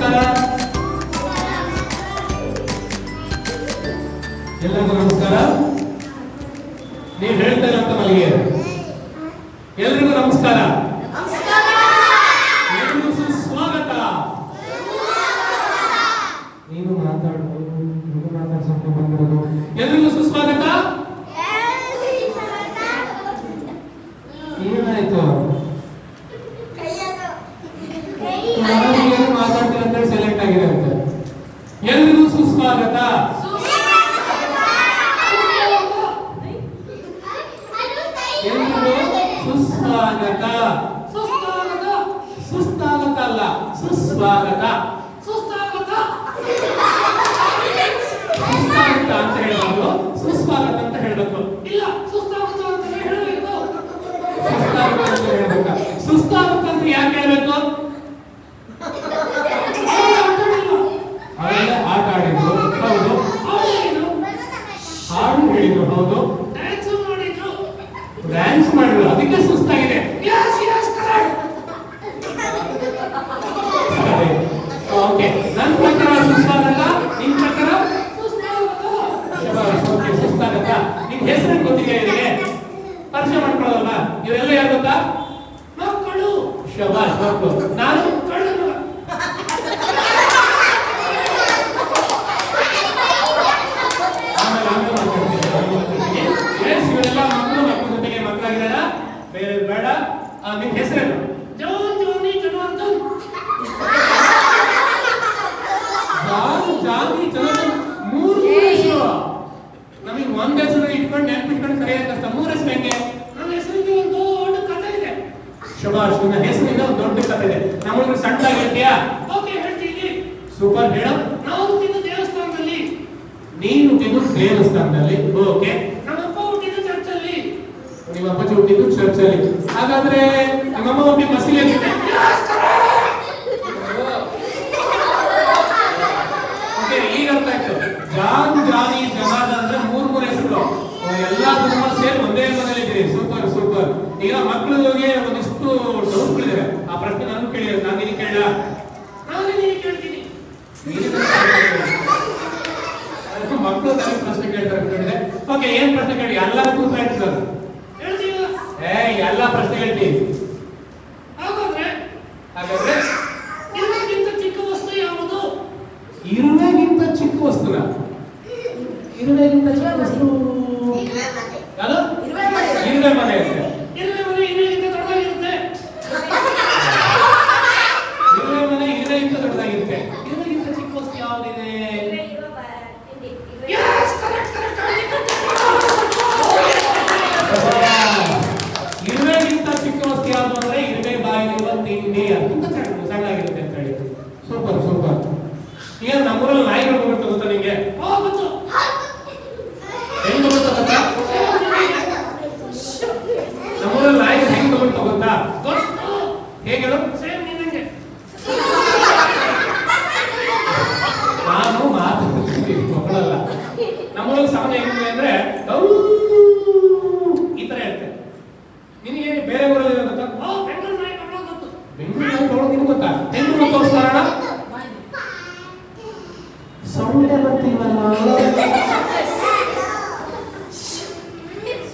ನಮಸ್ಕಾರ. ಎಲ್ಲರಿಗೂ ನಮಸ್ಕಾರ. ನೀವು ಹೇಳ್ತಾ ಇರೋಂಥ ಮಲ್ಲಿಗೆ ಎಲ್ರಿಗೂ ನಮಸ್ಕಾರ. ಎಲ್ರಿಗೂ ಸುಸ್ವಾಗತ. ನೀನು ಮಾತಾಡೋದು ಮಾತಾಡ್ಸೋಕೆ ಬಂದಿರೋದು ಎಲ್ರಿಗೂ ಸುಸ್ವಾಗತ. ಏನಾಯ್ತು ಮಾತಾಡ್ತೀರ ಅಂತ ಸೆಲೆಕ್ಟ್ ಆಗಿದೆ ಅಂತ. ಎಲ್ರಿಗೂ ಸುಸ್ವಾಗತ. ಸುಸ್ವಾಗತ. ಸುಸ್ತಾಗತ ಅಲ್ಲ, ಸುಸ್ವಾಗತ. ಸುಸ್ತಾಗತ ಅಂತ ಹೇಳ್ಬಾರ್ದು, ಸುಸ್ವಾಗತ ಅಂತ ಹೇಳ್ಬೇಕು. ಇಲ್ಲ, ಸುಸ್ತಾಗತ ಅಂತ ಹೇಳ್ಬೇಕು. ಸುಸ್ತಾಗತ ಅಂತ ಹೇಳ್ಬೇಕು. ಸುಸ್ತಾಗತ ಅಂತ ಯಾಕೆ ಹೇಳ್ಬೇಕು? ಅವೆಲ್ಲ ಆಟ ಆಡಿದ್ರು, ಹೌದು. ಹಾಡು ಹೇಳಿದ್ರು, ಹೌದು. ಡ್ಯಾನ್ಸ್ ಮಾಡಿದ್ರು, ಅದಕ್ಕೆ ಸುಸ್ತಾಗಿದೆ. ಓಕೆ, ನನ್ನ ಪ್ರಕಾರ ಸುಸ್ತಾಗತ್ತ, ನಿನ್ ಪ್ರಕಾರ ಸುಸ್ತಾಗತ್ತ. ನಿನ್ ಹೆಸರು ಗೊತ್ತಿದೆ ಇವರಿಗೆ, ಪರಿಚಯ ಮಾಡ್ಕೊಳ್ಳೋದಲ್ಲ. ಇವರೆಲ್ಲ ಯಾರು ಗೊತ್ತಾ? ಮಕ್ಕಳು. ಶಬಾಷ್, ಮಕ್ಕಳು. ನಾನು ಕಳ್ಳು. ಇವರೆಲ್ಲ ಮಕ್ಕಳು, ಮಕ್ಕಳ ಜೊತೆಗೆ ಮಕ್ಕಳಾಗಿದ್ದಾರ. ಬೇರೆ ಬೇಡ. ನಿಮ್ ಹೆಸರೇನು? ಜಾನಿ ಜನಾರ್ದನ್. ಜಾನಿ ಜನಾರ್ದನ್. ಮೂರು ಹೆಸರು. ನಮಗೆ ಒಂದ್ ಹೆಸರು ಇಟ್ಕೊಂಡು ನೆನ್ಪಿಟ್ಕೊಂಡು ಕರೆಯೋಕೆ ಕಷ್ಟ. ಮೂರು ಹೆಸರು ಹೆಂಗೆ? ನನ್ನ ಹೆಸರಿಗೆ ಒಂದು ದೊಡ್ಡ ಕಥೆ ಇದೆ. ಶಬಾಷ್, ನನ್ನ ಹೆಸರಿಂದ ಒಂದು ದೊಡ್ಡ ಕಥೆ ಇದೆ. ನಮ್ಮೊಳಗೆ ಸಣ್ಣದಾಗಿರ್ತೀಯಾ? ಓಕೆ, ಹೇಳ್ತೀನಿ. ಸೂಪರ್, ಹೇಳು. ನಾವು ಹುಟ್ಟಿದ ದೇವಸ್ಥಾನದಲ್ಲಿ. ನೀನು ಹುಟ್ಟಿದ್ದು ದೇವಸ್ಥಾನದಲ್ಲಿ. ಓಕೆ. ನಮ್ಮಪ್ಪ ಹುಟ್ಟಿದ್ದು ಚರ್ಚಲ್ಲಿ. ನಿಮ್ಮ ಅಪ್ಪಾಜಿ ಹುಟ್ಟಿದ್ದು ಚರ್ಚಲ್ಲಿ. ಹಾಗಾದ್ರೆ ನಮ್ಮಮ್ಮ ಹುಟ್ಟಿ ಮಸೀದಿಯಲ್ಲಿ. ಓಕೆ, ಈಗ ಅರ್ಥ ಆಯ್ತು. ಜಾನಿ ಜನಾರ್ದನ್ ಅಂದ್ರೆ ಮೂರು ಹೆಸರು. ಎಲ್ಲಾ ಕುಟುಂಬ ಸೇರಿ ಒಂದೇ ಮನೇಲಿ ಇದ್ದೀರಿ. Super super. ಈಗ ಮಕ್ಕಳಿಗೆ ಒಂದಿಷ್ಟು ಡೌಟ್ಗಳಿವೆ. ಆ ಪ್ರಶ್ನೆ ನಾನು ಕೇಳಿದ್ರೆ ನಾನು ನಿನಗೆ ಕೇಳ. ನಾನು ನಿನಗೆ ಕೇಳ್ತೀನಿ. ಮಕ್ಕಳು ನನಗೆ ಪ್ರಶ್ನೆ ಕೇಳ್ತಾರೆ. ಓಕೆ, ಏನ್ ಪ್ರಶ್ನೆ ಕೇಳಿ? ಎಲ್ಲರೂ ಉತ್ತರ ಹೇಳ್ತಿದ್ದಾರೆ. ಎಲ್ಲ ಪ್ರಶ್ನೆ ಹೇಳ್ತೀವಿ. ಹಾಗಾದ್ರೆ ಇರುವೆಗಿಂತ ಚಿಕ್ಕ ವಸ್ತು ಯಾವುದು? ಇರುವೆಗಿಂತ ಚಿಕ್ಕ ವಸ್ತುನ? ಇರುವೆಗಿಂತ ಚಿಕ್ಕ ವಸ್ತು ಯಾವುದು? ಇರುವೆ ಮನೆ ಇರುತ್ತೆ. ಇರುವೆ ಮನೆ ಇರುವೆಗಿಂತ ದೊಡ್ಡದಾಗಿರುತ್ತೆ. ಇರುವೆ ಮನೆ ಇರುವೆಗಿಂತ ದೊಡ್ಡದಾಗಿರುತ್ತೆ. ಇರುವೆಗಿಂತ ಚಿಕ್ಕ ವಸ್ತು ಯಾವುದಿದೆ? ಇರುವೆಗಿಂತ ಚಿಕ್ಕ ವಸ್ತು ಯಾವುದು ಅಂದ್ರೆ ಇರುವೆ ಬಾಯಿಲಿರುವ ತಿಂಡಿ. ಅದಕ್ಕಿಂತ ಸಣ್ಣಾಗಿರುತ್ತೆ ಅಂತ ಹೇಳಿ. Super super. ಈಗ ನಮ್ಮೂರಲ್ಲಿ ನಾಯಿಗಳು ಬರುತ್ತೆ ಗೊತ್ತಾ ನಿಂಗೆ? ಹೆಂಗ್ ಬರುತ್ತೆ ಗೊತ್ತಾ? ನಮ್ಮೂರಲ್ಲಿ ನಾಯಿಗಳು ಹೆಂಗ್ ಬರುತ್ತೆ ಗೊತ್ತಾ? ಹೇಗೆ ಹೇಳು? ನಾನು ಮಾತಾಡ್ತೀನಿ, ಮಕ್ಕಳಲ್ಲ. ನಮ್ಮೂರಲ್ಲಿ ಸಾಮಾನ್ಯ ಹೆಂಗಿದೆ ಅಂದ್ರೆ ಈ ತರ ಹೇಳ್ತೆ. ನಿನಗೆ ಬೇರೆ ಊರಲ್ಲಿ ಗೊತ್ತಾ? ಬೆಂಗಳೂರು ನಾಯಿ ಗೊತ್ತು. ಬೆಂಗಳೂರು ನಾಯಿ ನಿನಗೆ ಗೊತ್ತಾ? ಬೆಂಗಳೂರು ತೋರಿಸ್ತಾರ ಸೌಂಡ್ ಬರ್ತಿಲ್ವಲ್ಲ.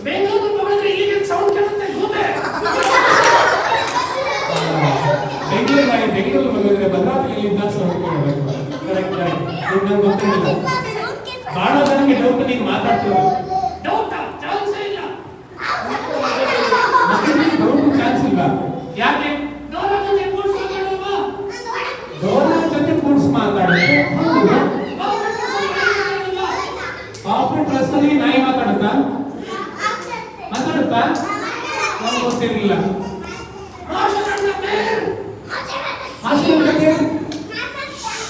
ಬೆಂಗಳೂರು ನೋಡಿದ್ರೆ ಇಲ್ಲಿಗೆ ಸೌಂಡ್ ಕೇಳುತ್ತೆ. ಬೆಂಗಳೂರು ಬಂದಿದ್ರೆ ಭದ್ರಾವತಿಯಲ್ಲಿಂದ ಸೌಂಡ್ ಕೇಳಬೇಕು. Correct correct. ನಂಗೆ ಗೊತ್ತಿರಲಿಲ್ಲ. ಬಹಳ ಜನಕ್ಕೆ ಡೌಟ್. ನೀನು ಮಾತಾಡ್ತೀವಿ ಡೌಟಾ? ಚಾನ್ಸೇ ಇಲ್ಲ. ಡೌಟ್ ಚಾನ್ಸ್ ಇಲ್ಲ. ಯಾಕೆ? ಡೋರಾ ಜೊತೆ ಕೂಡ್ಸ್ ಮಾತಾಡಲ್ವಾ? ಡೋರಾ ಜೊತೆ ಕೂಡ್ಸ್ ಮಾತಾಡಿದ್ರೆ ಪಾಪೆಟ್ ರಸ್ತೆಯಲ್ಲಿ ನಾಯಿ ಮಾತಾಡುತ್ತಾ? ಮಾತಾಡುತ್ತಾ? ನನಗೆ ಗೊತ್ತಿರಲಿಲ್ಲ.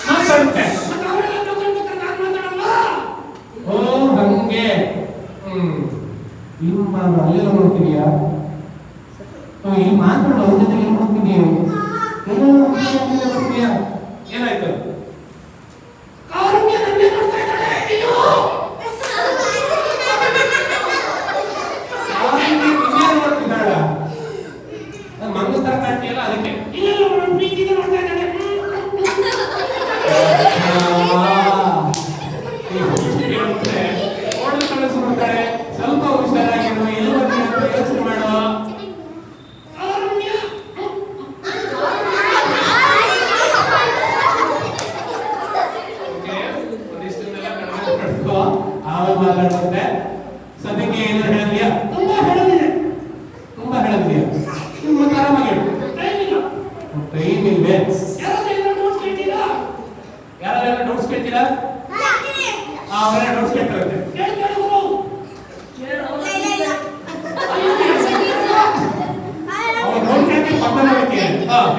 ಮಾತಾಡುತ್ತೆ. ಓ ಹಂಗೆ. ಅಲ್ಲೆಲ್ಲ ನೋಡ್ತಿದೀಯಾ? ಇಲ್ಲಿ ಮಾತಾಡೋ ಅವ್ರ ಜೊತೆಗೆ ಏನು ನೋಡ್ತಿದೀಯ? ಏನಾಯ್ತು? ನೋಡ್ತಿದ್ದಾಳ ಮಂಗ ತರ ಕಾಣ್ತೀಯಲ್ಲ ಅದಕ್ಕೆ. ಇಲ್ಲ, ಪ್ರೀತಿಗೆ ನೋಡ್ತಾ ಇದ್ದಾಳೆ. ಮಾತಾಡುತ್ತೆ. ಸದ್ಯಕ್ಕೆ ಏನಾದ್ರು ಹೇಳಿದ್ಯಾ? ತುಂಬಾ ಹೇಳೋದಿದೆ, ತುಂಬಾ ಹೇಳೋದಿದೆಯಾ? ಮತ್ತೆ ಆರಾಮಾಗಿ ಹೇಳು. ಟೈಮ್ ಇಲ್ವೇ? ಯಾರಾದ್ರೂ ಡೌಟ್ಸ್ ಕೇಳ್ತೀರಾ? ಡೌಟ್ಸ್ ಕೇಳ್ತೀರಾ? ಅವರೆಲ್ಲ ಡೌಟ್ಸ್ ಕೇಳ್ತಾರೆ. ಅವ್ರು ಡೌಟ್ ಕೇಳ್ತೀವಿ ಪಕ್ಕದ ವ್ಯಕ್ತಿ.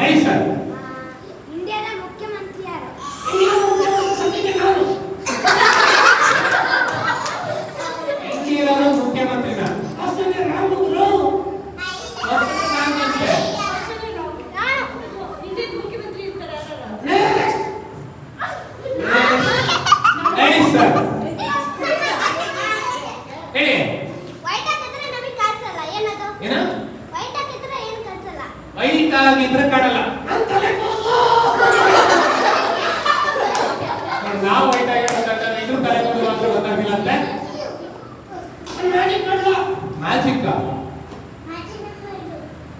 ಹೇಳಿ ಸರ್. ಇಂಡಿಯಾದ ಮುಖ್ಯಮಂತ್ರಿ ಯಾರು? ಇಂಡಿಯಾದ ಮುಖ್ಯಮಂತ್ರಿನ ಹೇಳಿ ಸರ್. ಹೇಳಿ. ವೈಟ್ ಹಾಕಿದ್ರೆ ನಮಗೆ ಕಾಣಿಸಲ್ಲ, ಏನದು? ಏನ? ವೈಟ್ ಹಾಕಿದ್ರೆ ಏನು ಕಾಣಿಸಲ್ಲ. ವೈಟ್ ಆಗಿದ್ರೆ ಕಾಣಲ್ಲ. ನಾವು ವೈಟ್ ಆಗಿರ್ಬೇಕಾದ್ರೆ ಇದ್ರು ತಲೆ ಕೂದಲು ಮಾತ್ರ ಗೊತ್ತಾಗಿಲ್ಲ ಅಂದ್ರೆ ಮ್ಯಾಜಿಕ್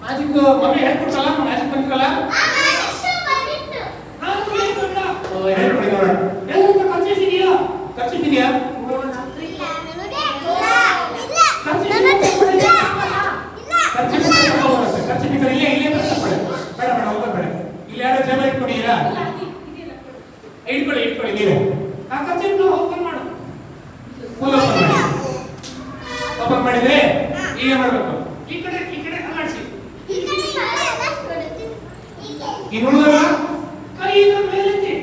ಮ್ಯಾಜಿಕ್ ಮಮ್ಮಿ ಹೇಳ್ಕೊಡ್ತಲ್ಲ, ಮ್ಯಾಜಿಕ್ ಬಂದಿರಲ್ಲ ಹೇಳ್ಕೊಡಿ ನೋಡೋಣ. ಖರ್ಚಿಸಿದೆಯಾ? ಖರ್ಚಿಸಿದೆಯಾ? ಖರ್ಚಿಸಿದ್ರೆ ಇಲ್ಲೇ ಇಲ್ಲೇ ಕಷ್ಟಪಡೆ. ಬೇಡ ಬೇಡ ಹೋಗ್ಬೇಡ. ಇಲ್ಲಿ ಯಾರೋ ಜನ ಇಟ್ಕೊಂಡಿದ್ದೀರಾ? ಇಟ್ಕೊಳ್ಳಿ ಇಟ್ಕೊಳ್ಳಿ ನೀವೇ. ಆ ಖರ್ಚಿನ ಓಪನ್ ಮಾಡು. ಫುಲ್ ಓಪನ್ ಮಾಡಿ. ಓಪನ್ ಮಾಡಿದ್ರೆ ಈಗ ಮಾಡಬೇಕು. ಈ ಕಡೆ ಅಲ್ಲಾಡಿಸಿ. ಈ ಉಳಿದಲ್ಲ ಕೈನ ಮೇಲೆತ್ತಿ.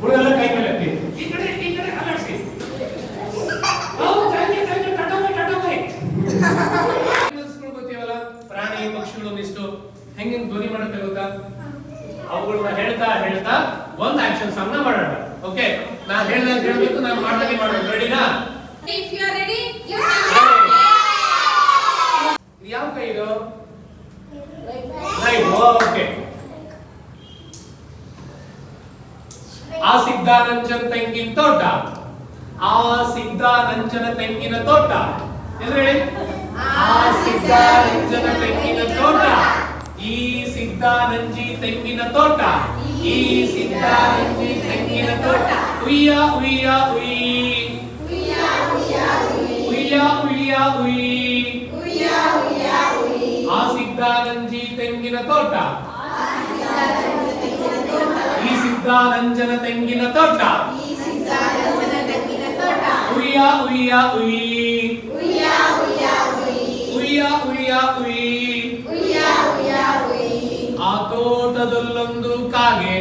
ಉಳಿದಲ್ಲ ಕೈ ಮೇಲೆತ್ತಿ. ಈ ಕಡೆ ಅಲ್ಲಾಡಿಸಿ. ಗೊತ್ತೀವಲ್ಲ, ಪ್ರಾಣಿ ಪಕ್ಷಿಗಳು ಒಂದಿಷ್ಟು ಹೆಂಗೆ ಧ್ವನಿ ಮಾಡುತ್ತೆ ಗೊತ್ತಾ? ಅವುಗಳನ್ನ ಹೇಳ್ತಾ ಹೇಳ್ತಾ ಒಂದು ಆಕ್ಷನ್ ಸಾಮ್ನ ಮಾಡೋಣ. ಓಕೆ, ನಾನು ಹೇಳ್ದಂಗೆ ಹೇಳ್ಬೇಕು, ನಾನು ಮಾಡ್ದಂಗೆ ಮಾಡಬೇಕು. ರೆಡಿನಾ? If you are ready, you ಯಾವ ಕೈ ಇದು? ರೈಟ್. ಓಕೆ. ಆ ಸಿದ್ಧಾನಂಜನ ತೆಂಗಿನ ತೋಟ. ಆ ಸಿದ್ಧಾನಂಜನ ತೆಂಗಿನ ತೋಟ. ಎಲ್ರು ಹೇಳಿ. ಆ ಸಿದ್ಧಾನಂಜನ ತೆಂಗಿನ ತೋಟ. ಈ ಸಿದ್ಧಾನಂಜಿ ತೆಂಗಿನ ತೋಟ. ಈ ಸಿದ್ಧಾನಂಜಿ ತೆಂಗಿನ ತೋಟ. ಉಯ್ಯ ಉಯ್ಯ ಉಯ್. ಉಯ್ಯ ಉಯ್ಯ ಉಯ್. ಆ ಸಿದ್ಧಾನಂಜಿ ತೆಂಗಿನ ತೋಟ. ಈ ಸಿದ್ಧಾನಂಜನ ತೆಂಗಿನ ತೋಟ. ಉಯ್ಯ ಉಯ್ಯ ಉಯ್. ಉಯ್ಯ ಉಯ್ಯ ಉಯ್. ಆ ತೋಟದಲ್ಲೊಂದು ಕಾಗೆ.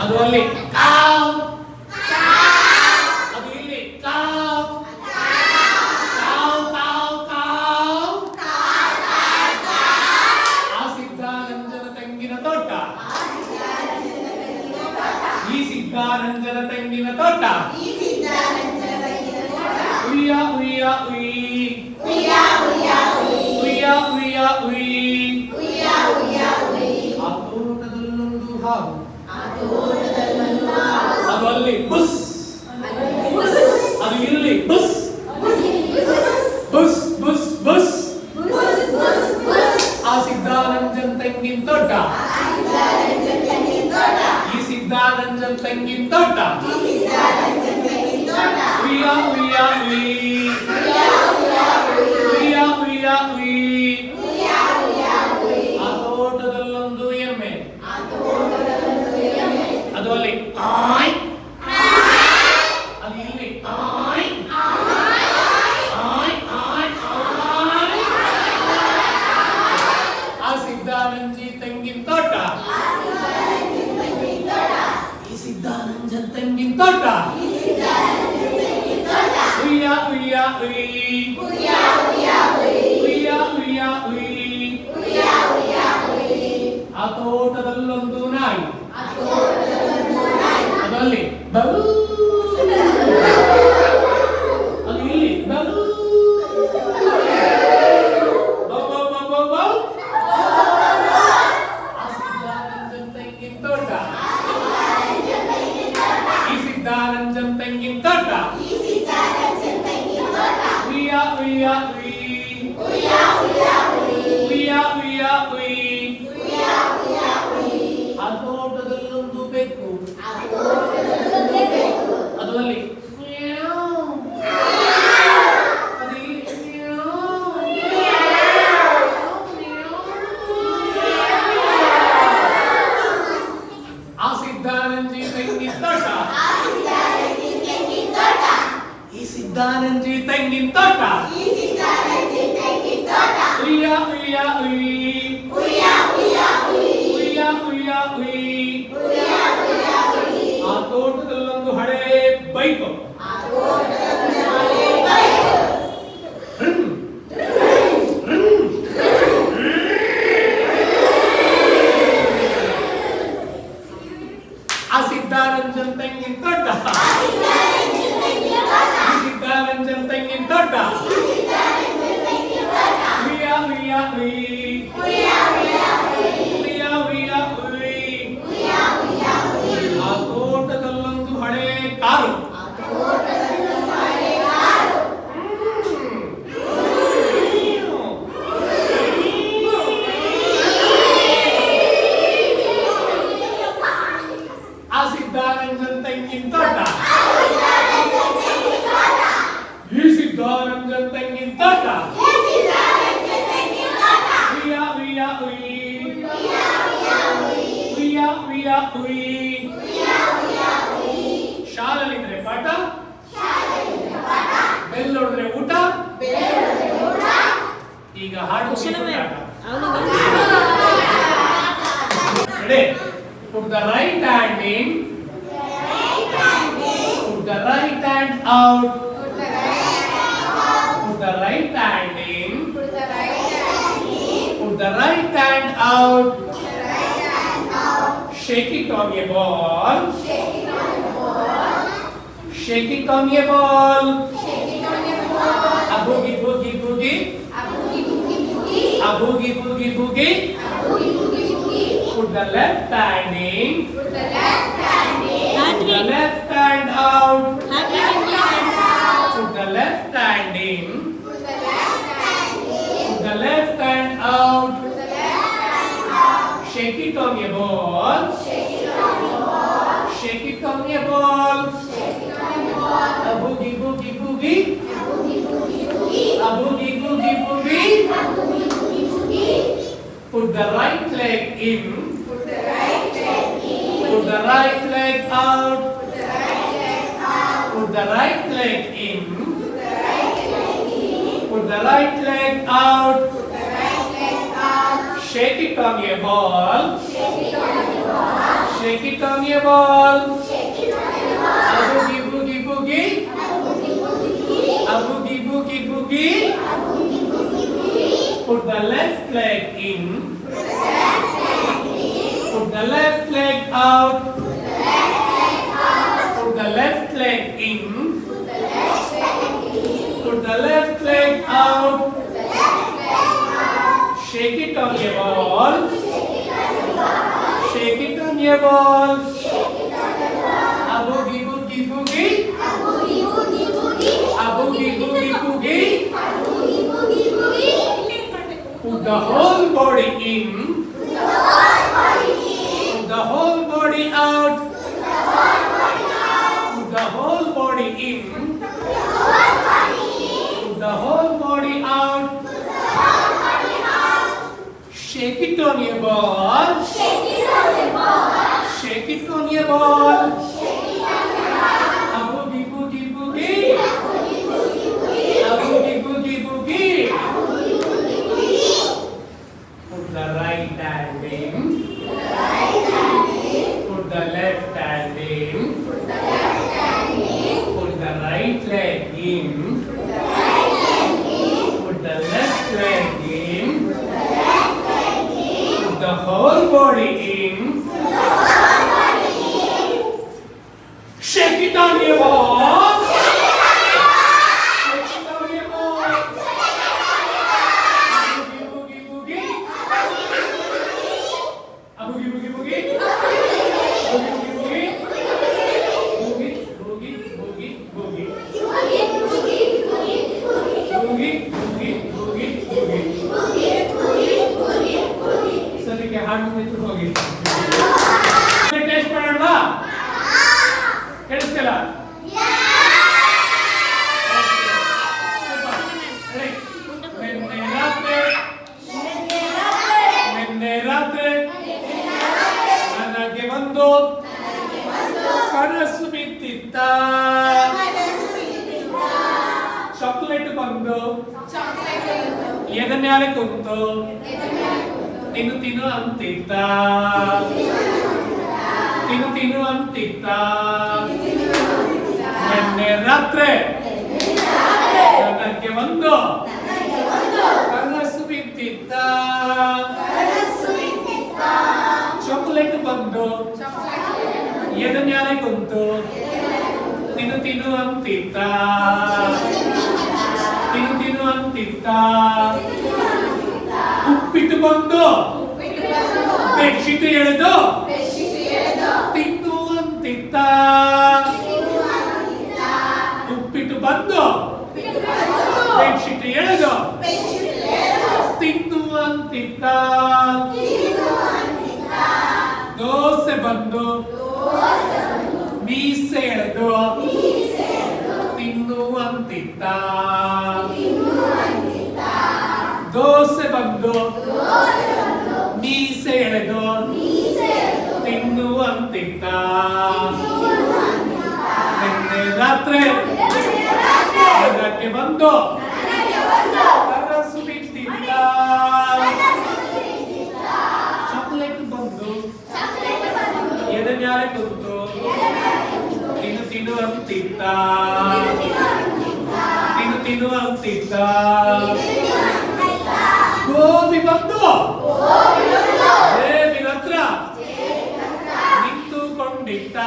ಅದು ಅಲ್ಲಿ ಕಾವ್. ಅದು ಇಲ್ಲಿ ಕಾವ್. ಕಾವ್ ಕಾವ್ ಕಾವ್. ಆ ಸಿದ್ಧಾನಂಜನ ತೆಂಗಿನ ತೋಟ. ಈ ಸಿದ್ಧಾನಂಜನ ತೆಂಗಿನ ತೋಟ. ಉಯ್ಯ ಉಯ್ಯ ಉಯ್. ಉಯ್ಯ ಉಯ್ಯ ಉಯ್. ಆ ತೋಟದಲ್ಲೊಂದು ಹಾವು. ಅದು ಅಲ್ಲಿ ಬುಸ್. ಅದು ಇಲ್ಲಿ ಬುಸ್. ಬುಸ್ ಬುಸ್ ಬುಸ್. ಆ ಸಿದ್ಧಾನಂಜನ ತೆಂಗಿನ ತೋಟ. ಈ ಸಿದ್ಧಾನಂಜನ ತೆಂಗಿನ ತೋಟ. ಉಯ್ಯ ಉಯ್ಯ ಉಯ್. ಉಯ್ಯ ಉಯ್ಯ ಉಯ್. ಆ ತೋಟದಲ್ಲೊಂದು ಎಮ್ಮೆ. ಅದು ಅಲ್ಲಿ ಆಯ್. ಅದು ಇಲ್ಲಿ ಆಯ್. ಆಯ್ ಆಯ್ ಆಯ್. ಆ ಸಿದ್ಧಾನಂಜಿ ತೆಂಗಿನ ತೋಟ. ಈ ಸಿದ್ಧಾನಂಜನ ತೆಂಗಿನ ತೋಟ. ಉಯ್ಯ ಉಯ್ಯ ಉಯ್. ಉಯ್ಯ ಉಯ್ಯ ಉಯ್. ಆ ತೋಟದಲ್ಲೊಂದು ನಾಯಿ. ಅದರಲ್ಲಿ ಬೌ. ಅದು ಇಲ್ಲಿ ಬೌ. ಬೌ ಬೌ ಬೌ ಬೌ ಬೌ. ಆ ಸಿದ್ಧಾನಂಜನ ತೆಂಗಿನ ತೋಟ. ಈ ಸಿದ್ಧಾನಂಜನ ತೆಂಗಿನ ತೋಟ. ಉಯ್ಯ ಉಯ್ಯ ಉಯ್. ಉಯ್ಯ ಉಯ್ಯ ಉಯ್. ಆ ತೋಟದಲ್ಲೊಂದು ಬೆಕ್ಕು. ಅದು ಅಲ್ಲಿ ತೋಟ ಈ ಸಿದ್ದಾನಂಜಿ ತೆಂಗಿನ ತೋಟ ಉಯ್ಯ ಉಯ್ಯ ಉಯ್ ಉಯ್ಯ ಉಯ್ಯ ಉಯ್ ಆ ತೋಟದಲ್ಲೊಂದು ಹಳೆ ಬೈಕು ಆ ಸಿದ್ದಾರಂಜನ್ ತೆಂಗಿನ ತೋಟ ಸಿದ್ದಾರಂಜನ್ ತೆಂಗಿನ ತೋಟ ಉಯ್ಯ ಉಯ್ಯ ಉಯ್ ಉಯ್ಯ ಉಯ್ಯ ಉಯ್ ಆ ತೋಟದಲ್ಲೊಂದು ಹಳೆ ಕಾರು ಆ ಸಿದ್ದಾರಂಜನ್ ತೆಂಗಿನ ತೋಟ ಈ ಸಿದ್ದಾರಂಜನ್ ತೆಂಗಿನ ತೋಟ ಉಯ್ಯ ಉಯ್ಯ ಉಯ್ ಉಯ್ಯ ಉಯ್ಯ ಉಯ್ ಶಾಲಲ್ಲಿದ್ರೆ ಪಾಠ ಬೆಲ್ ಹೊಡೆದ್ರೆ ಊಟ ಈಗ ಹಾಡು Ready? Put the right hand in. Put the right hand out. Put the right hand in. Put the right hand out. Shake it on your ball. Shake it on your ball. A boogie boogie boogie. A boogie boogie boogie. Put the left hand in. Put the left hand out. Put the left hand in. Put the left hand out. Shake it on your ball. Shake it on your ball. A boogie boogie boogie. A boogie boogie boogie. Put the right leg in. Put the right leg out. Put the right leg in. Put the right leg out. Shake it on your ball. Shake it on your ball. A boogie boogie boogie. A boogie boogie boogie. Put the left leg in. Put the left leg out. Put the left leg in. Put the left leg out. Shake it on your ball. Shake it on your ball. A boogie boogie boogie. A boogie boogie boogie. Put the whole body in. Put the whole body out. Put the whole body in. Put the whole body out. Shake it on your ball. Shake it on your ball. A boogie boogie boogie. A boogie boogie boogie. Put the right hand in. Put the left hand in. Put the right leg in. Put the left leg in. Put the whole body in. Shake it on your wall. Shake it on your wall. Boogie boogie boogie. A boogie boogie boogie. Boogie boogie boogie. Boogie boogie boogie boogie. Boogie boogie boogie boogie. ಸರಿಕೆ ಹಾಡು ನಿಂತು ಹೋಗಿ. Test ಮಾಡೋಣ. ಕೇಳಿಸ್ತಿಲ್ಲ? ನಿನ್ನೆ ರಾತ್ರಿ ನನಗೆ ಒಂದು ಕನಸು ಬಿದ್ದಿದ್ದ ಚಾಕ್ಲೇಟ್ ಬಂದು ಎದ ಮ್ಯಾಲೆ ಕುಂತು ತಿನ್ನು ತಿನ್ನು ಅಂತಿದ್ದ ತಿನ್ನು ತಿನ್ನು ಅಂತಿದ್ದ ನಿನ್ನೆ ರಾತ್ರಿ ನನಗೆ ಒಂದು ಕನಸು ಬಿದ್ದಿದ್ದ ಚಾಕ್ಲೇಟ್ ಬಂದು ಎದ ಮ್ಯಾಲೆ ಕುಂತು ತಿನ್ನು ತಿನ್ನು ಅಂತಿದ್ದ ತಿನ್ನು ತಿನ್ನು ಅಂತಿದ್ದ ಉಪ್ಪಿಟ್ಟು ಬಂದು ಬೆಡ್ಶೀಟ್ ಎಳೆದು ತಿನ್ನು ಅಂತಿದ್ದ ಉಪ್ಪಿಟ್ಟು ಬಂದು ಬೆಡ್ಶೀಟ್ ಎಳೆದು ತಿನ್ನು ಅಂತಿದ್ದ ದೋಸೆ ಬಂದು ಮೀಸೆ ಎಳೆದು ತಿನ್ನು ಅಂತಿದ್ದ ದೋಸೆ ಬಂದು ಮೀಸೆ ಎಳೆದು ತಿನ್ನು ಅಂತಿದ್ದ ನಿನ್ನೆ ರಾತ್ರಿ ಅದಕ್ಕೆ ಬಂದು ಕನಸು ಬಿದ್ದಿದ್ದ ಚಾಕ್ಲೇಟ್ ಬಂದು ಎದೆ ಮ್ಯಾಲೆ ಕುಂತು ತಿನ್ನು ತಿನ್ನು ಅಂತಿದ್ದ ತಿನ್ನು ತಿನ್ನು ಅಂತಿದ್ದ ಗೋಬಿ ಬಂದು ದೇವಿನ ಹತ್ರ ನಿಂತುಕೊಂಡಿದ್ದ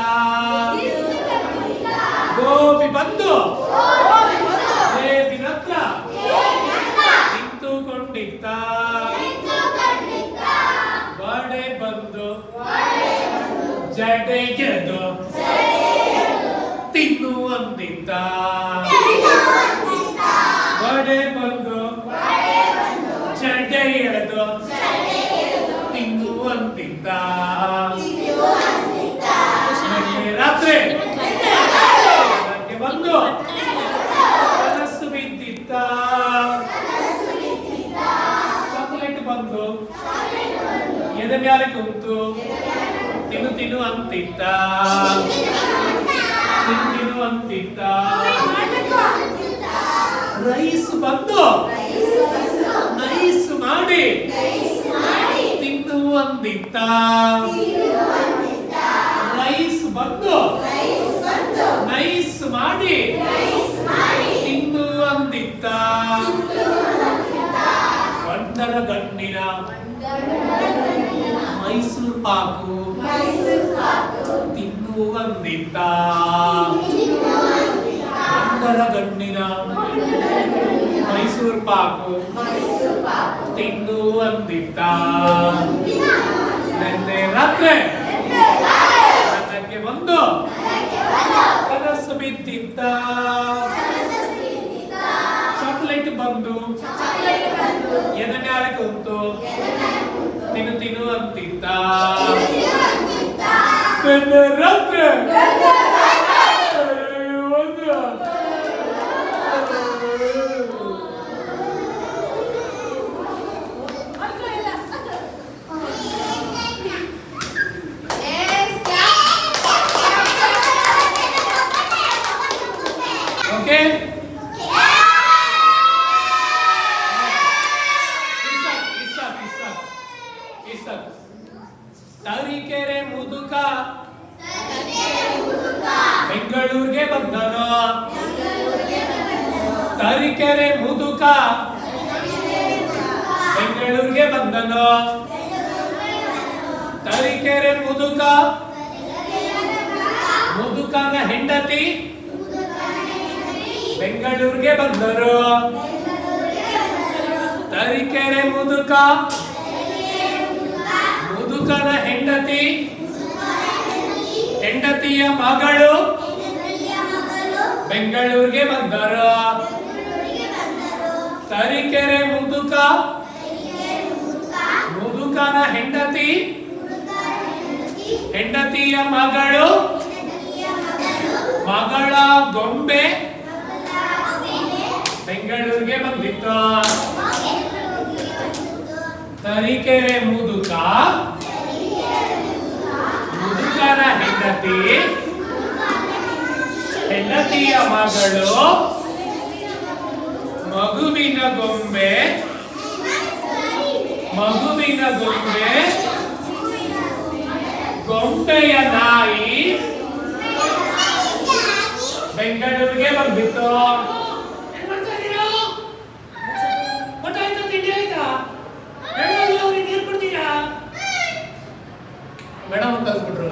ಗೋಬಿ ಬಂದು ದೇವಿನ ಹತ್ರ ನಿಂತುಕೊಂಡಿದ್ದ ಬಡೆ ಬಂದು ಜಡೆಗೆದು ತಿನ್ನು ಅಂದಿದ್ದ ಬಡೆ ಬಂದು ಜಡೆ ಎಳೆದು ತಿನ್ನು ಅಂತಿದ್ದ ನಿನ್ನೆ ರಾತ್ರಿ ನನಗೆ ಬಂದು ಕನಸು ಬಿದ್ದಿದ್ದ ಚಾಕ್ಲೇಟ್ ಬಂದು ಎದೆ ಮ್ಯಾಲೆ ಕುಂತು ತಿನ್ನು ತಿನ್ನು ಅಂತಿದ್ದ ತಿನ್ನು ತಿನ್ನು ಅಂತಿದ್ದ ರೈಸ್ ಬಂದು ನೈಸ್ ಮಾಡಿ ತಿನ್ನು ಅಂದಿದ್ದ ರೈಸ್ ಬಂದು ನೈಸ್ ಮಾಡಿ ತಿನ್ನು ಅಂದಿದ್ದ ಒಂದರ ಗಣ್ಣಿನ ಮೈಸೂರು ಪಾಕು ತಿನ್ನು ಅಂದಿದ್ದ ಒಂದರ ಗಣ್ಣಿನ ಮೈಸೂರು ಪಾಕು ತಿನ್ನು ಅಂದಿದ್ದ ನಿನ್ನೆ ರಾತ್ರಿ ನನಗೆ ಒಂದು ಕನಸು ಬಿದ್ದಿದ್ದ ಚಾಕ್ಲೇಟ್ ಬಂದು ಎದೆ ಮ್ಯಾಲೆ ಕುಂತು ತಿನ್ನು ತಿನ್ನು ಅಂತಿದ್ದ ನಿನ್ನೆ ರಾತ್ರಿ ತರೀಕೆರೆ ಮುದುಕ ಬೆಂಗಳೂರಿಗೆ ಬಂದನು ತರೀಕೆರೆ ಮುದುಕ ಬೆಂಗಳೂರಿಗೆ ಬಂದನು ತರೀಕೆರೆ ಮುದುಕ ಮುದುಕನ ಹೆಂಡತಿ ಬೆಂಗಳೂರಿಗೆ ಬಂದರು ತರೀಕೆರೆ ಮುದುಕ ಮುದುಕನ ಹೆಂಡತಿ ಹೆಂಡತಿಯ ಮಗಳು ಬೆಂಗಳೂರಿಗೆ ಬಂದರು ತರೀಕೆರೆ ಮುದುಕ ಮುದುಕನ ಹೆಂಡತಿ ಹೆಂಡತಿಯ ಮಗಳು ಮಗಳ ಗೊಂಬೆ ಬೆಂಗಳೂರಿಗೆ ಬಂದಿತ್ತು ತರೀಕೆರೆ ಮುದುಕ ಮುದುಕನ ಹೆಂಡತಿ ಗೆಳತಿಯ ಮಗಳು ಮಗುವಿನ ಗೊಂಬೆ ಗೊಂಬೆಯ ನಾಯಿ ಬೆಂಗಳೂರಿಗೆ ಬಂದಿತ್ತು. ಏನ್ ಮಾಡ್ತಾ ಇದ್ದೀರಾ? ಊಟ ಆಯ್ತಾ? ತಿಂಡಿ ಆಯ್ತಾ? ಹೇಳೋದಿಲ್ಲ ಅವ್ರಿಗೆ ನೀರು ಕೊಡ್ತೀರಾ? ಮೇಡಮ್ ಅಂತ ಕಲ್ಸ್ಬಿಟ್ರು.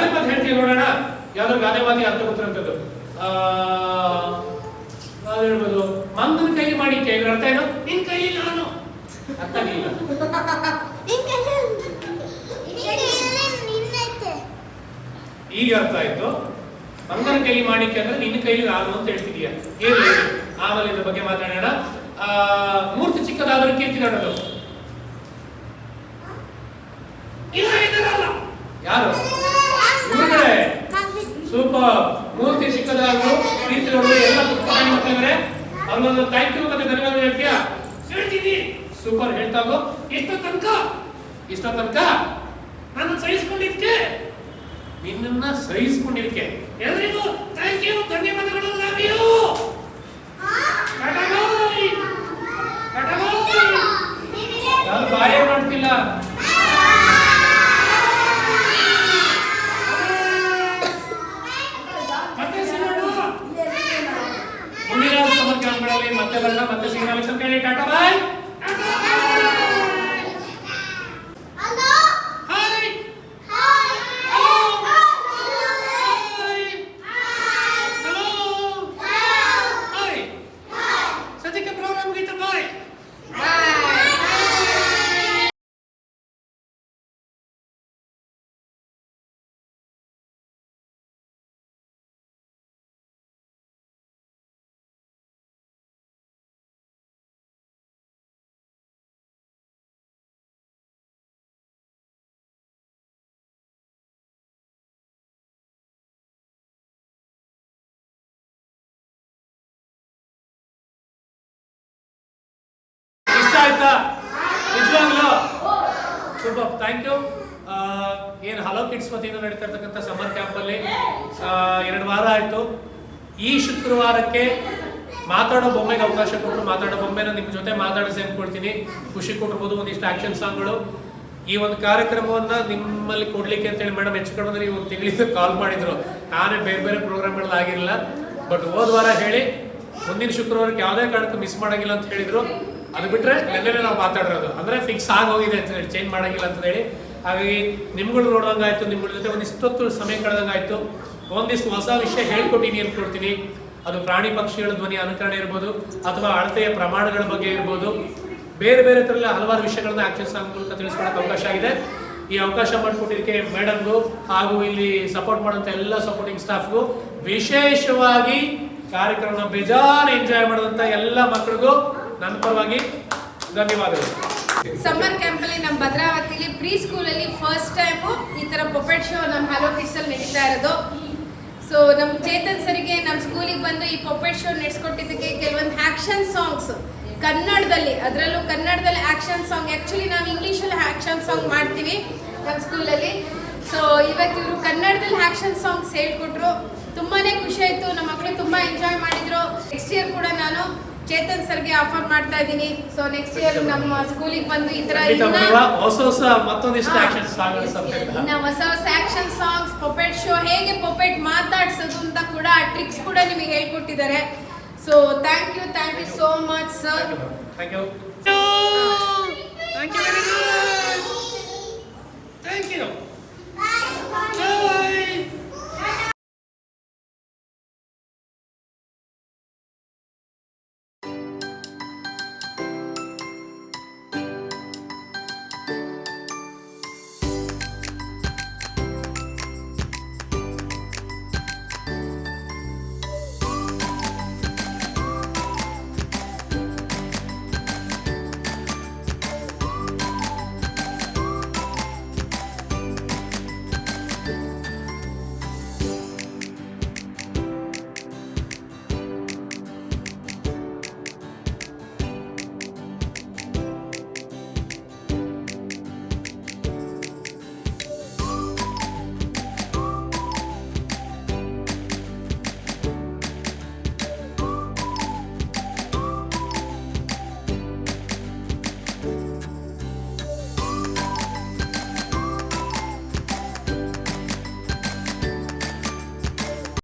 ಗಾದೆ ಮಾತು ಹೇಳ್ತೀವಿ ನೋಡೋಣ. ಯಾವ್ದಾದ್ರು ಗಾದೆ ಮಾತಿಗೆ ಅರ್ಥ ಗೊತ್ತಿರೋಂಥದ್ದು. ಯಾವ್ದು ಹೇಳ್ಬೋದು? ಮಂಗನ ಕೈಲಿ ಮಾಡಿಕೆ, ಇದ್ರ ಅರ್ಥ ಏನು? ನಿನ್ ಕೈಲಿ ನಾನು. ಅರ್ಥ ಆಗಿಲ್ಲ. ಈಗ ಅರ್ಥ ಆಯ್ತು. ಮಂಗನ ಕೈಲಿ ಮಾಡಿಕೆ ಅಂದ್ರೆ ನಿನ್ನ ಕೈಲಿ ನಾನು ಅಂತ ಹೇಳ್ತಿದೀಯ. ಹೇಳಿ ಆಮೇಲೆ ಇದ್ರ ಬಗ್ಗೆ ಮಾತಾಡೋಣ. ಮೂರ್ತಿ ಚಿಕ್ಕದಾದರೂ ಕೀರ್ತಿ ದೊಡ್ಡದು. ಯಾರು? ಇವ್ರುಗಳೇ. ಸೂಪರ್. ಮೂರ್ತಿ ಚಿಕ್ಕದಾದ್ರು ಕೀರ್ತಿ ದೊಡ್ಡದು. ಎಲ್ಲ ಪುಸ್ತಕಾಣಿ ಮಕ್ಕಳಿದ್ರೆ ಅವ್ರೊಂದು ಥ್ಯಾಂಕ್ ಯು ಮತ್ತೆ ಧನ್ಯವಾದ ಹೇಳ್ತೀಯಾ? ಹೇಳ್ತೀನಿ. ಸೂಪರ್. ಹೇಳ್ತಾ ಹೋಗು. ಇಷ್ಟೋ ತನಕ ನಾನು ಸಹಿಸ್ಕೊಂಡಿದ್ಕೆ, ನಿನ್ನ ಸಹಿಸ್ಕೊಂಡಿದ್ಕೆ ಎಲ್ರಿಗೂ ಥ್ಯಾಂಕ್ ಯು, ಧನ್ಯವಾದಗಳು. Love you. ಯಾರು ಬಾಯೇ ಮಾಡ್ತಿಲ್ಲ. ಮತ್ತೆ ಸಿಗೋಣ ಮುಂದಿನ ಸಮರ್ ಕ್ಯಾಂಪ್ಗಳಲ್ಲಿ. ಮತ್ತೆ ಬರೋಣ, ಮತ್ತೆ ಸಿಗೋಣ. ಕೇಳಿ ಟಾಟಾ ಬಾಯ್. ಆಯ್ತಾ? ನಿಜವಾಗ್ಲೂ ಸೂಪರ್. Thank you. ಏನು ಹಲೋ ಕಿಡ್ಸ್ ವತಿಯಿಂದ ನಡೀತಾ ಇರ್ತಕ್ಕಂಥ ಸಮ್ಮರ್ ಕ್ಯಾಂಪಲ್ಲಿ 2 ವಾರ ಆಯಿತು. ಈ ಶುಕ್ರವಾರಕ್ಕೆ ಮಾತಾಡೋ ಬೊಮ್ಮೆಗೆ ಅವಕಾಶ ಕೊಟ್ಟರು. ಮಾತಾಡೋ ಬೊಮ್ಮೆನ ನಿಮ್ಮ ಜೊತೆ ಮಾತಾಡಿಸಿ ಅಂದ್ಕೊಳ್ತೀನಿ. ಖುಷಿ ಕೊಟ್ಟಿರ್ಬೋದು. ಒಂದಿಷ್ಟು ಆಕ್ಷನ್ ಸಾಂಗ್ಗಳು. ಈ ಒಂದು ಕಾರ್ಯಕ್ರಮವನ್ನ ನಿಮ್ಮಲ್ಲಿ ಕೊಡ್ಲಿಕ್ಕೆ ಅಂತೇಳಿ ಮೇಡಮ್ ಹೆಚ್ಕೊಂಡ್ರೆ ಈ ಒಂದು ತಿಂಗಳಿಂದ ಕಾಲ್ ಮಾಡಿದ್ರು. ನಾನೇ ಬೇರೆ ಪ್ರೋಗ್ರಾಮ್ಗಳಲ್ಲಿ ಆಗಿರಲಿಲ್ಲ. ಬಟ್ ಹೋದ ವಾರ ಹೇಳಿ ಮುಂದಿನ ಶುಕ್ರವಾರಕ್ಕೆ ಯಾವುದೇ ಕಾರಣಕ್ಕೂ ಮಿಸ್ ಮಾಡೋಂಗಿಲ್ಲ ಅಂತ ಹೇಳಿದ್ರು. ಅದು ಬಿಟ್ಟರೆ ನೆನ್ನೆ ನಾವು ಮಾತಾಡಿರೋದು ಅಂದರೆ ಫಿಕ್ಸ್ ಆಗೋಗಿದೆ ಅಂತ ಹೇಳಿ, ಚೇಂಜ್ ಮಾಡೋಂಗಿಲ್ಲ ಅಂತ ಹೇಳಿ. ಹಾಗಾಗಿ ನಿಮ್ಗಳು ನೋಡೋಂಗಾಯ್ತು, ನಿಮ್ಗಳ ಜೊತೆ ಒಂದಿಷ್ಟೊತ್ತು ಸಮಯ ಕಳೆದಂಗಾಯ್ತು. ಒಂದಿಷ್ಟು ಹೊಸ ವಿಷಯ ಹೇಳ್ಕೊಟ್ಟಿನಿ ಅಂದ್ಕೊಡ್ತೀನಿ. ಅದು ಪ್ರಾಣಿ ಪಕ್ಷಿಗಳ ಧ್ವನಿ ಅನುಕರಣೆ ಇರ್ಬೋದು, ಅಥವಾ ಅಳತೆಯ ಪ್ರಮಾಣಗಳ ಬಗ್ಗೆ ಇರ್ಬೋದು, ಬೇರೆ ಥರದ ಹಲವಾರು ವಿಷಯಗಳನ್ನ ಆಕ್ಷನ್ ಸಾಂಗ್ ಮೂಲಕ ತಿಳಿಸ್ಕೊಳಕ್ಕೆ ಅವಕಾಶ ಆಗಿದೆ. ಈ ಅವಕಾಶ ಮಾಡಿಕೊಟ್ಟಿದ್ದಕ್ಕೆ ಮೇಡಮ್ಗೂ ಹಾಗೂ ಇಲ್ಲಿ ಸಪೋರ್ಟ್ ಮಾಡೋಂಥ ಎಲ್ಲ ಸಪೋರ್ಟಿಂಗ್ ಸ್ಟಾಫ್ಗೂ, ವಿಶೇಷವಾಗಿ ಕಾರ್ಯಕ್ರಮ ಬೇಜಾನ್ ಎಂಜಾಯ್ ಮಾಡಿದಂಥ ಎಲ್ಲ ಮಕ್ಕಳಿಗೂ ನನ್ನ ಪರವಾಗಿ ಧನ್ಯವಾದಗಳು. ಸಮ್ಮರ್ ಕ್ಯಾಂಪಲ್ಲಿ ನಮ್ಮ ಭದ್ರಾವತಿಲಿ ಪ್ರೀ ಸ್ಕೂಲಲ್ಲಿ ಫಸ್ಟ್ ಟೈಮು ಈ ಥರ ಪೊಪೆಟ್ ಶೋ ನಮ್ಮ ಹಲೋ ಕಿಡ್ಸಲ್ಲಿ ನಡೀತಾ ಇರೋದು. ಸೊ ನಮ್ಮ ಚೇತನ್ ಸರಿಗೆ ನಮ್ಮ ಸ್ಕೂಲಿಗೆ ಬಂದು ಈ ಪೊಪೆಟ್ ಶೋ ನಡೆಸ್ಕೊಟ್ಟಿದ್ದಕ್ಕೆ ಕೆಲವೊಂದು ಆ್ಯಕ್ಷನ್ ಸಾಂಗ್ಸ್ ಕನ್ನಡದಲ್ಲಿ, ಅದರಲ್ಲೂ ಕನ್ನಡದಲ್ಲಿ ಆ್ಯಕ್ಷನ್ ಸಾಂಗ್. ಆ್ಯಕ್ಚುಲಿ ನಾವು ಇಂಗ್ಲೀಷಲ್ಲಿ ಆ್ಯಕ್ಷನ್ ಸಾಂಗ್ ಮಾಡ್ತೀವಿ ನಮ್ಮ ಸ್ಕೂಲಲ್ಲಿ. ಸೊ ಇವತ್ತು ಇವರು ಕನ್ನಡದಲ್ಲಿ ಆ್ಯಕ್ಷನ್ ಸಾಂಗ್ಸ್ ಹೇಳ್ಕೊಟ್ರು. ತುಂಬಾ ಖುಷಿ ಆಯಿತು. ನಮ್ಮ ಮಕ್ಕಳು ತುಂಬ ಎಂಜಾಯ್ ಮಾಡಿದರು. ನೆಕ್ಸ್ಟ್ ಇಯರ್ ಕೂಡ ನಾನು ಚೇತನ್ ಸರ್ಗೆ ಆಫರ್ ಮಾಡ್ತಾ ಇದ್ದೀನಿ. ಸೊ ನೆಕ್ಸ್ಟ್ ಇಯರ್ ನಮ್ಮ ಸ್ಕೂಲಿಗೆ ಬಂದು ಈ ತರ ಹೊಸ ಆಕ್ಷನ್ ಸಾಂಗ್ಸ್, ಪೊಪೆಟ್ ಶೋ, ಹೇಗೆ ಪೊಪೆಟ್ ಮಾತಾಡ್ಸೋದು ಅಂತ ಕೂಡ ಆ ಟ್ರಿಕ್ಸ್ ಕೂಡ ನಿಮಗೆ ಹೇಳ್ಕೊಟ್ಟಿದ್ದಾರೆ. So thank you so much sir. Thank you very much.